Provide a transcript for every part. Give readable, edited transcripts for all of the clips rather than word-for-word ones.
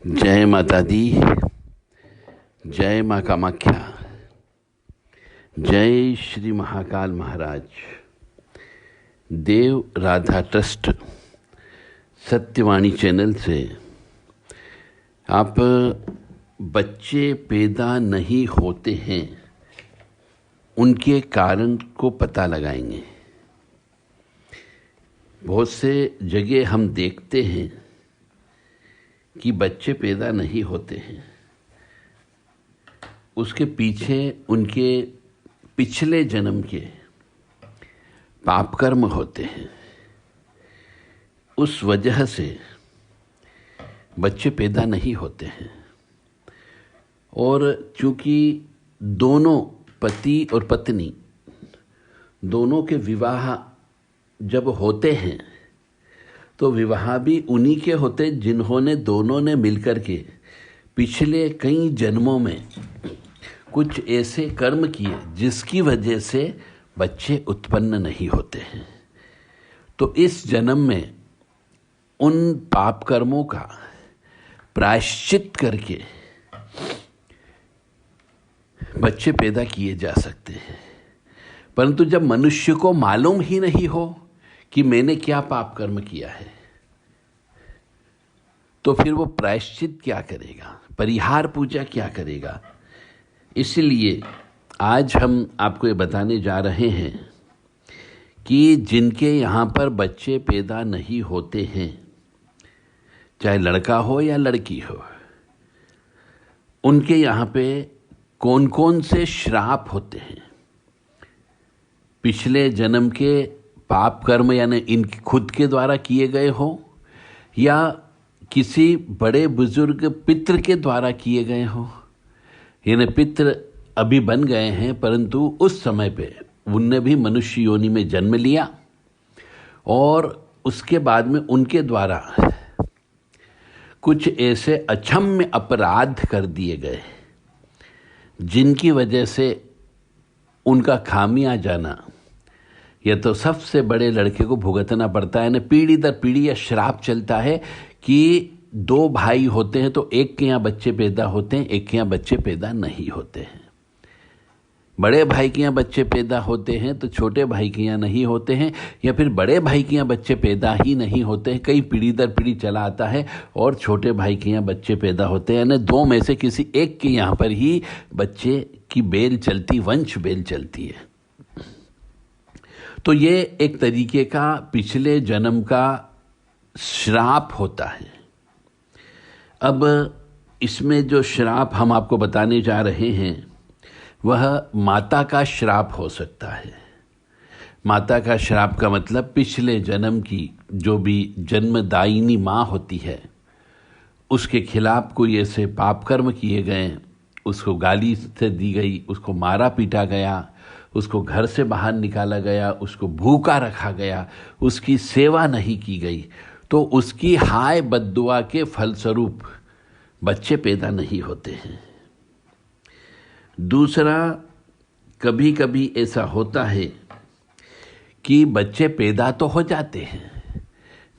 जय माता दी, जय माँ कामाख्या, जय श्री महाकाल महाराज। देव राधा ट्रस्ट सत्यवाणी चैनल से आप बच्चे पैदा नहीं होते हैं उनके कारण को पता लगाएंगे। बहुत से जगह हम देखते हैं कि बच्चे पैदा नहीं होते हैं, उसके पीछे उनके पिछले जन्म के पाप कर्म होते हैं। उस वजह से बच्चे पैदा नहीं होते हैं। और चूंकि दोनों पति और पत्नी दोनों के विवाह जब होते हैं तो विवाह भी उन्हीं के होते जिन्होंने दोनों ने मिलकर के पिछले कई जन्मों में कुछ ऐसे कर्म किए जिसकी वजह से बच्चे उत्पन्न नहीं होते हैं। तो इस जन्म में उन पाप कर्मों का प्रायश्चित करके बच्चे पैदा किए जा सकते हैं। परंतु जब मनुष्य को मालूम ही नहीं हो कि मैंने क्या पाप कर्म किया है, तो फिर वो प्रायश्चित क्या करेगा, परिहार पूजा क्या करेगा। इसलिए आज हम आपको ये बताने जा रहे हैं कि जिनके यहाँ पर बच्चे पैदा नहीं होते हैं, चाहे लड़का हो या लड़की हो, उनके यहाँ पे कौन कौन से श्राप होते हैं। पिछले जन्म के पाप कर्म यानी इनके खुद के द्वारा किए गए हो या किसी बड़े बुजुर्ग पितृ के द्वारा किए गए हो। यानी पितृ अभी बन गए हैं परंतु उस समय पे उनने भी मनुष्य योनि में जन्म लिया और उसके बाद में उनके द्वारा कुछ ऐसे अक्षम्य अपराध कर दिए गए जिनकी वजह से उनका खामियां जाना यह तो सबसे बड़े लड़के को भुगतना पड़ता है। ना पीढ़ी दर पीढ़ी यह श्राप चलता है कि दो भाई होते हैं तो एक के यहाँ बच्चे पैदा होते हैं, एक के यहाँ बच्चे पैदा नहीं होते हैं। बड़े भाई के यहाँ बच्चे पैदा होते हैं तो छोटे भाई के यहाँ नहीं होते हैं, या फिर बड़े भाई के यहाँ बच्चे पैदा ही नहीं होते हैं। कई पीढ़ी दर पीढ़ी चला आता है और छोटे भाई के यहाँ बच्चे पैदा होते हैं। यानी दो में से किसी एक के यहाँ पर ही बच्चे की बेल चलती, वंश बेल चलती है। तो ये एक तरीके का पिछले जन्म का श्राप होता है। अब इसमें जो श्राप हम आपको बताने जा रहे हैं वह माता का श्राप हो सकता है। माता का श्राप का मतलब पिछले जन्म की जो भी जन्मदायिनी माँ होती है उसके खिलाफ कोई ऐसे पाप कर्म किए गए, उसको गाली से दी गई, उसको मारा पीटा गया, उसको घर से बाहर निकाला गया, उसको भूखा रखा गया, उसकी सेवा नहीं की गई, तो उसकी हाय बद्दुआ के फलस्वरूप बच्चे पैदा नहीं होते हैं। दूसरा, कभी कभी ऐसा होता है कि बच्चे पैदा तो हो जाते हैं,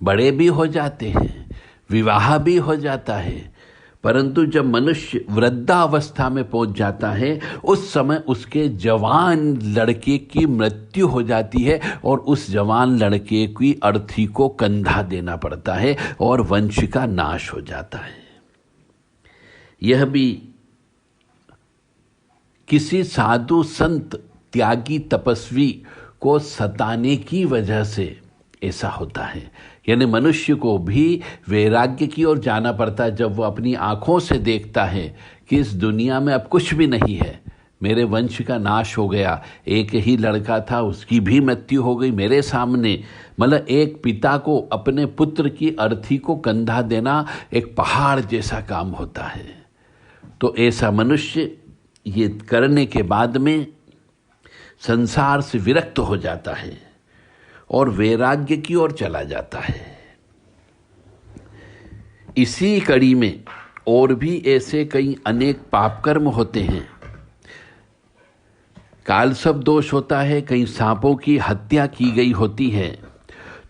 बड़े भी हो जाते हैं, विवाह भी हो जाता है, परंतु जब मनुष्य वृद्धावस्था में पहुंच जाता है उस समय उसके जवान लड़के की मृत्यु हो जाती है और उस जवान लड़के की अर्थी को कंधा देना पड़ता है और वंश का नाश हो जाता है। यह भी किसी साधु संत त्यागी तपस्वी को सताने की वजह से ऐसा होता है। यानी मनुष्य को भी वैराग्य की ओर जाना पड़ता है जब वो अपनी आंखों से देखता है कि इस दुनिया में अब कुछ भी नहीं है, मेरे वंश का नाश हो गया, एक ही लड़का था उसकी भी मृत्यु हो गई मेरे सामने। मतलब एक पिता को अपने पुत्र की अर्थी को कंधा देना एक पहाड़ जैसा काम होता है। तो ऐसा मनुष्य ये करने के बाद में संसार से विरक्त हो जाता है और वैराग्य की ओर चला जाता है। इसी कड़ी में और भी ऐसे कई अनेक पाप कर्म होते हैं। कालसर्प दोष होता है, कई सांपों की हत्या की गई होती है,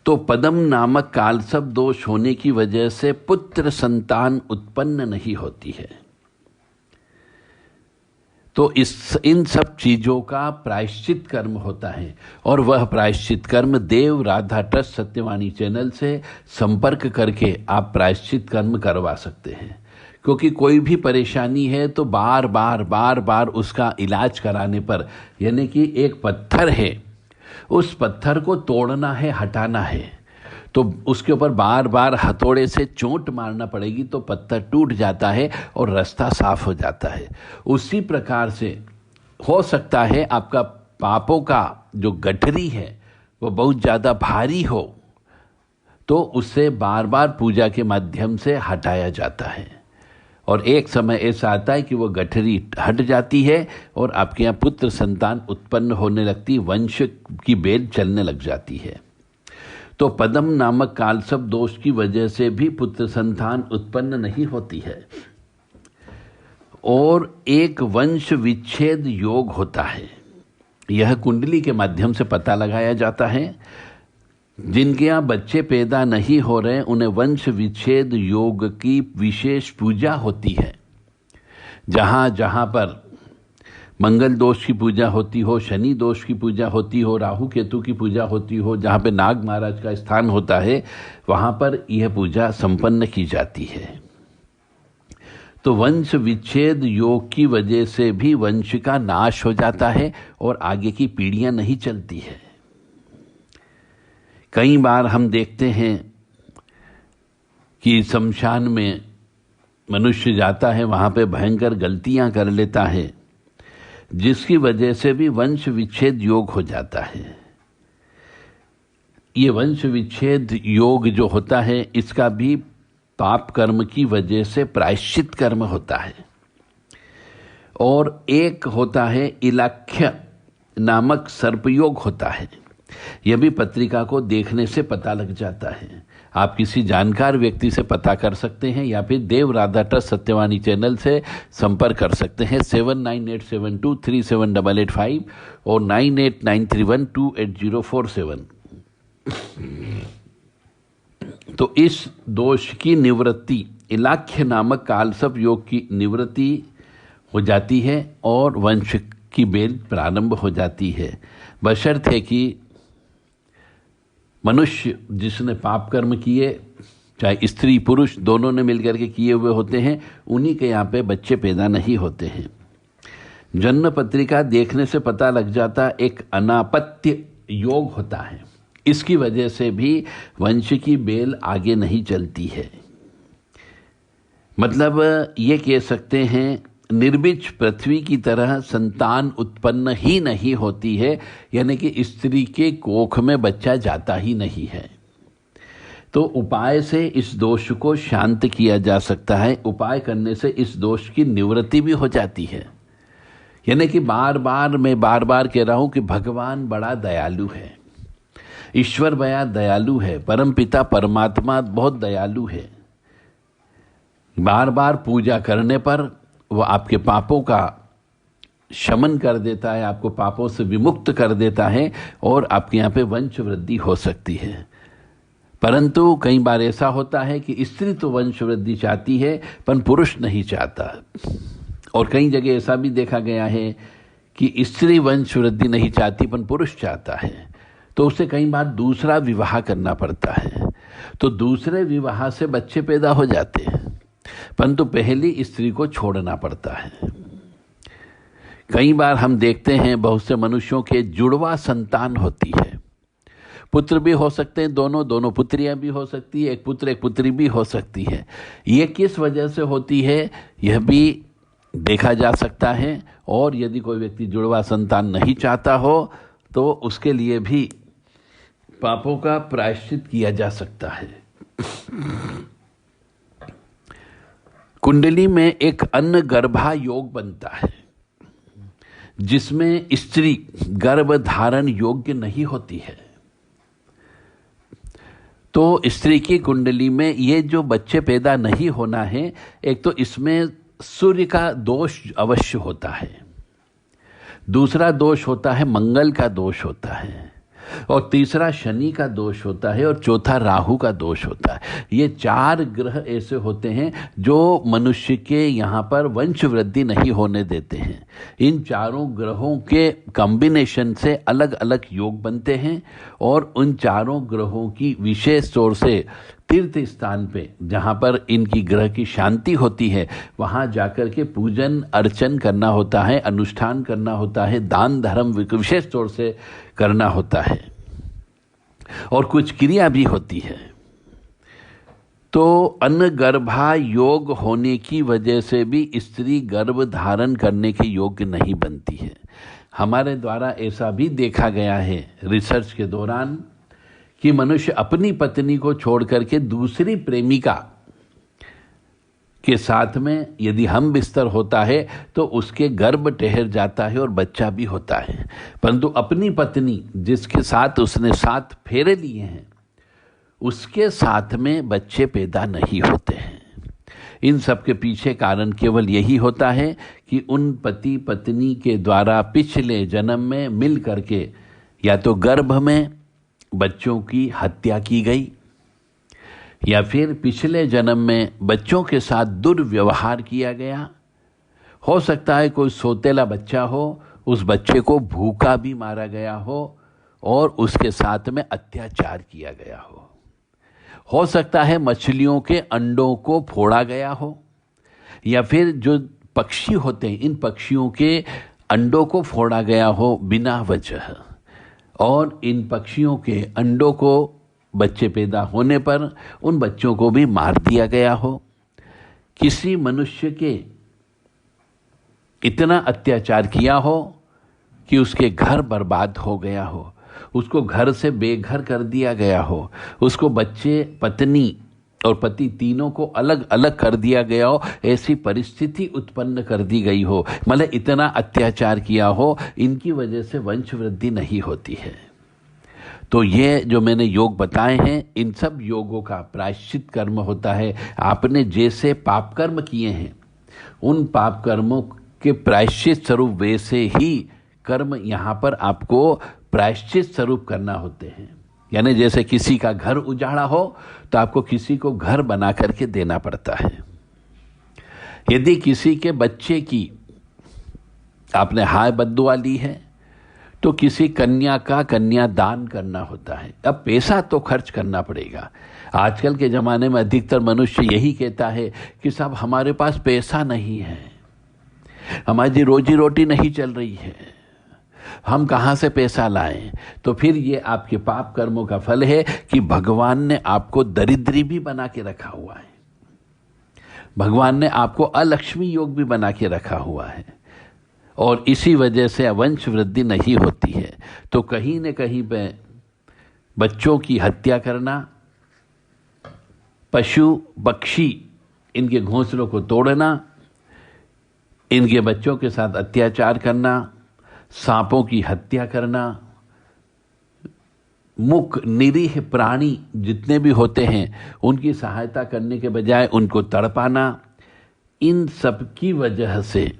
तो पदम नामक कालसर्प दोष होने की वजह से पुत्र संतान उत्पन्न नहीं होती है। तो इन सब चीजों का प्रायश्चित कर्म होता है, और वह प्रायश्चित कर्म देव राधा ट्रस्ट सत्यवाणी चैनल से संपर्क करके आप प्रायश्चित कर्म करवा सकते हैं। क्योंकि कोई भी परेशानी है तो बार बार उसका इलाज कराने पर, यानी कि एक पत्थर है, उस पत्थर को तोड़ना है, हटाना है, तो उसके ऊपर बार बार हथौड़े से चोट मारना पड़ेगी तो पत्थर टूट जाता है और रास्ता साफ हो जाता है। उसी प्रकार से हो सकता है आपका पापों का जो गठरी है वो बहुत ज़्यादा भारी हो, तो उससे बार बार पूजा के माध्यम से हटाया जाता है, और एक समय ऐसा आता है कि वो गठरी हट जाती है और आपके यहाँ पुत्र संतान उत्पन्न होने लगती, वंश की बेल चलने लग जाती है। तो पदम नामक कालसर्प दोष की वजह से भी पुत्र संतान उत्पन्न नहीं होती है, और एक वंश विच्छेद योग होता है। यह कुंडली के माध्यम से पता लगाया जाता है। जिनके यहाँ बच्चे पैदा नहीं हो रहे उन्हें वंश विच्छेद योग की विशेष पूजा होती है। जहाँ जहाँ पर मंगल दोष की पूजा होती हो, शनि दोष की पूजा होती हो, राहु केतु की पूजा होती हो, जहाँ पे नाग महाराज का स्थान होता है, वहाँ पर यह पूजा संपन्न की जाती है। तो वंश विच्छेद योग की वजह से भी वंश का नाश हो जाता है और आगे की पीढ़ियां नहीं चलती है। कई बार हम देखते हैं कि शमशान में मनुष्य जाता है, वहाँ पे भयंकर गलतियां कर लेता है, जिसकी वजह से भी वंश विच्छेद योग हो जाता है। ये वंश विच्छेद योग जो होता है, इसका भी पाप कर्म की वजह से प्रायश्चित कर्म होता है। और एक होता है इलाख्य नामक सर्पयोग होता है। यह भी पत्रिका को देखने से पता लग जाता है। आप किसी जानकार व्यक्ति से पता कर सकते हैं या फिर देव राधा ट्रस्ट सत्यवाणी चैनल से संपर्क कर सकते हैं 7987237885 और 9893128047। तो इस दोष की निवृत्ति, इलाख्य नामक कालसर्प योग की निवृत्ति हो जाती है और वंश की बेल प्रारंभ हो जाती है, बशर्ते कि मनुष्य जिसने पाप कर्म किए, चाहे स्त्री पुरुष दोनों ने मिलकर के किए हुए होते हैं, उन्हीं के यहाँ पे बच्चे पैदा नहीं होते हैं। जन्म पत्रिका देखने से पता लग जाता एक अनापत्य योग होता है। इसकी वजह से भी वंश की बेल आगे नहीं चलती है। मतलब ये कह सकते हैं निर्बीज पृथ्वी की तरह संतान उत्पन्न ही नहीं होती है, यानी कि स्त्री के कोख में बच्चा जाता ही नहीं है। तो उपाय से इस दोष को शांत किया जा सकता है। उपाय करने से इस दोष की निवृत्ति भी हो जाती है। यानी कि मैं बार बार कह रहा हूं कि भगवान बड़ा दयालु है, ईश्वर बड़ा दयालु है, परमपिता परमात्मा बहुत दयालु है। बार बार पूजा करने पर वो आपके पापों का शमन कर देता है, आपको पापों से विमुक्त कर देता है और आपके यहाँ पे वंश वृद्धि हो सकती है। परंतु कई बार ऐसा होता है कि स्त्री तो वंश वृद्धि चाहती है पर पुरुष नहीं चाहता, और कई जगह ऐसा भी देखा गया है कि स्त्री वंश वृद्धि नहीं चाहती पर पुरुष चाहता है, तो उसे कई बार दूसरा विवाह करना पड़ता है। तो दूसरे विवाह से बच्चे पैदा हो जाते हैं, परंतु पहली स्त्री को छोड़ना पड़ता है। कई बार हम देखते हैं बहुत से मनुष्यों के जुड़वा संतान होती है, पुत्र भी हो सकते हैं, दोनों पुत्रियां भी हो सकती है, एक पुत्र एक पुत्री भी हो सकती है। ये किस वजह से होती है यह भी देखा जा सकता है। और यदि कोई व्यक्ति जुड़वा संतान नहीं चाहता हो तो उसके लिए भी पापों का प्रायश्चित किया जा सकता है। कुंडली में एक अन्न गर्भा योग बनता है, जिसमें स्त्री गर्भ धारण योग्य नहीं होती है। तो स्त्री की कुंडली में ये जो बच्चे पैदा नहीं होना है, एक तो इसमें सूर्य का दोष अवश्य होता है, दूसरा दोष होता है मंगल का दोष होता है, और तीसरा शनि का दोष होता है और चौथा राहु का दोष होता है। ये 4 ग्रह ऐसे होते हैं जो मनुष्य के यहाँ पर वंश वृद्धि नहीं होने देते हैं। इन चारों ग्रहों के कॉम्बिनेशन से अलग अलग योग बनते हैं और उन चारों ग्रहों की विशेष तौर से तीर्थ स्थान पे जहाँ पर इनकी ग्रह की शांति होती है वहाँ जाकर के पूजन अर्चन करना होता है, अनुष्ठान करना होता है, दान धर्म विशेष तौर से करना होता है और कुछ क्रिया भी होती है। तो अनगर्भा योग होने की वजह से भी स्त्री गर्भ धारण करने के योग्य नहीं बनती है। हमारे द्वारा ऐसा भी देखा गया है रिसर्च के दौरान कि मनुष्य अपनी पत्नी को छोड़ करके दूसरी प्रेमिका के साथ में यदि हम बिस्तर होता है तो उसके गर्भ ठहर जाता है और बच्चा भी होता है, परंतु अपनी पत्नी जिसके साथ उसने 7 फेरे लिए हैं उसके साथ में बच्चे पैदा नहीं होते हैं। इन सब के पीछे कारण केवल यही होता है कि उन पति पत्नी के द्वारा पिछले जन्म में मिल करके या तो गर्भ में बच्चों की हत्या की गई या फिर पिछले जन्म में बच्चों के साथ दुर्व्यवहार किया गया। हो सकता है कोई सौतेला बच्चा हो, उस बच्चे को भूखा भी मारा गया हो और उसके साथ में अत्याचार किया गया हो सकता है मछलियों के अंडों को फोड़ा गया हो या फिर जो पक्षी होते हैं इन पक्षियों के अंडों को फोड़ा गया हो बिना वजह और इन पक्षियों के अंडों को बच्चे पैदा होने पर उन बच्चों को भी मार दिया गया हो। किसी मनुष्य के इतना अत्याचार किया हो कि उसके घर बर्बाद हो गया हो, उसको घर से बेघर कर दिया गया हो, उसको बच्चे पत्नी और पति तीनों को अलग अलग कर दिया गया हो, ऐसी परिस्थिति उत्पन्न कर दी गई हो, मतलब इतना अत्याचार किया हो, इनकी वजह से वंश वृद्धि नहीं होती है। तो ये जो मैंने योग बताए हैं इन सब योगों का प्रायश्चित कर्म होता है। आपने जैसे पाप कर्म किए हैं उन पाप कर्मों के प्रायश्चित स्वरूप वैसे ही कर्म यहाँ पर आपको प्रायश्चित स्वरूप करना होते हैं। यानी जैसे किसी का घर उजाड़ा हो तो आपको किसी को घर बना करके देना पड़ता है। यदि किसी के बच्चे की आपने हाय बद्दुआ ली है तो किसी कन्या का कन्यादान करना होता है। अब पैसा तो खर्च करना पड़ेगा। आजकल के ज़माने में अधिकतर मनुष्य यही कहता है कि साहब हमारे पास पैसा नहीं है, हमारी रोजी रोटी नहीं चल रही है, हम कहाँ से पैसा लाएं। तो फिर ये आपके पाप कर्मों का फल है कि भगवान ने आपको दरिद्री भी बना के रखा हुआ है, भगवान ने आपको अलक्ष्मी योग भी बना के रखा हुआ है और इसी वजह से वंश वृद्धि नहीं होती है। तो कहीं न कहीं पे बच्चों की हत्या करना, पशु पक्षी इनके घोंसलों को तोड़ना, इनके बच्चों के साथ अत्याचार करना, सांपों की हत्या करना, मुक निरीह प्राणी जितने भी होते हैं उनकी सहायता करने के बजाय उनको तड़पाना, इन सब की वजह से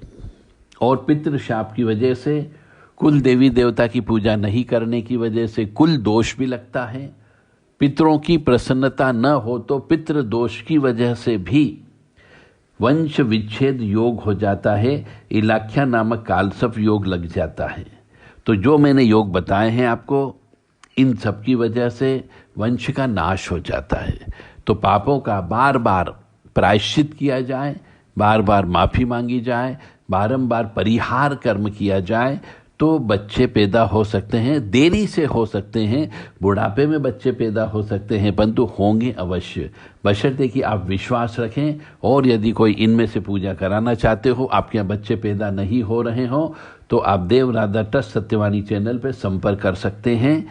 और पितृशाप की वजह से, कुल देवी देवता की पूजा नहीं करने की वजह से कुल दोष भी लगता है। पितरों की प्रसन्नता न हो तो पितृ दोष की वजह से भी वंश विच्छेद योग हो जाता है, इलाख्या नामक कालसर्प योग लग जाता है। तो जो मैंने योग बताए हैं आपको, इन सब की वजह से वंश का नाश हो जाता है। तो पापों का बार बार प्रायश्चित किया जाए, बार बार माफ़ी मांगी जाए, बारंबार परिहार कर्म किया जाए तो बच्चे पैदा हो सकते हैं। देरी से हो सकते हैं, बुढ़ापे में बच्चे पैदा हो सकते हैं, परंतु होंगे अवश्य, बशर्ते कि आप विश्वास रखें। और यदि कोई इनमें से पूजा कराना चाहते हो, आपके यहाँ बच्चे पैदा नहीं हो रहे हो, तो आप देव राधा ट्रस्ट सत्यवाणी चैनल पर संपर्क कर सकते हैं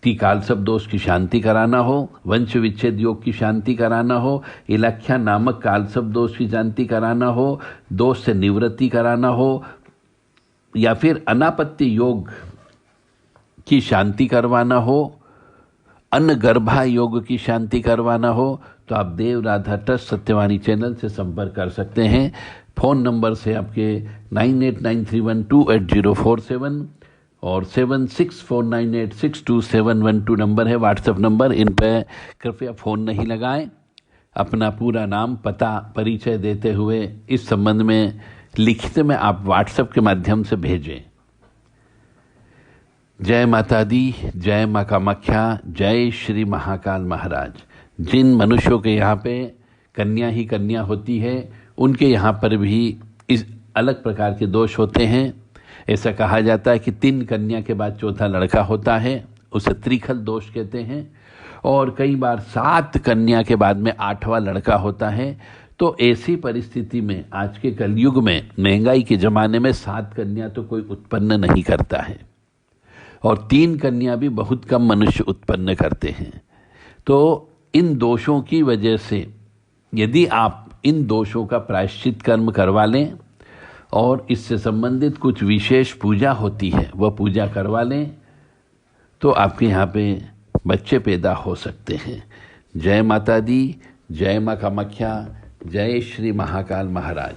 कि कालसर्प दोष की शांति कराना हो, वंश विच्छेद योग की शांति कराना हो, इलाख्या नामक कालसर्प दोष की शांति कराना हो, दोष से निवृत्ति कराना हो, या फिर अनापत्ति योग की शांति करवाना हो, अनगर्भा योग की शांति करवाना हो, तो आप देव राधा ट्रस्ट सत्यवाणी चैनल से संपर्क कर सकते हैं। फ़ोन नंबर से आपके 9893128047 और 7649862712 नंबर है, व्हाट्सएप नंबर। इन पर कृपया फ़ोन नहीं लगाएं। अपना पूरा नाम, पता, परिचय देते हुए इस संबंध में लिखित में आप व्हाट्सएप के माध्यम से भेजें। जय माता दी, जय माँ कामाख्या, जय श्री महाकाल महाराज। जिन मनुष्यों के यहाँ पे कन्या ही कन्या होती है, उनके यहाँ पर भी इस अलग प्रकार के दोष होते हैं। ऐसा कहा जाता है कि 3 कन्या के बाद चौथा लड़का होता है, उसे त्रिखल दोष कहते हैं। और कई बार 7 कन्या के बाद में 8वां लड़का होता है। तो ऐसी परिस्थिति में आज के कलयुग में, महंगाई के ज़माने में 7 कन्या तो कोई उत्पन्न नहीं करता है, और 3 कन्या भी बहुत कम मनुष्य उत्पन्न करते हैं। तो इन दोषों की वजह से यदि आप इन दोषों का प्रायश्चित कर्म करवा लें और इससे संबंधित कुछ विशेष पूजा होती है वह पूजा करवा लें, तो आपके यहाँ पे बच्चे पैदा हो सकते हैं। जय माता दी, जय माँ कामाख्या, जय श्री महाकाल महाराज।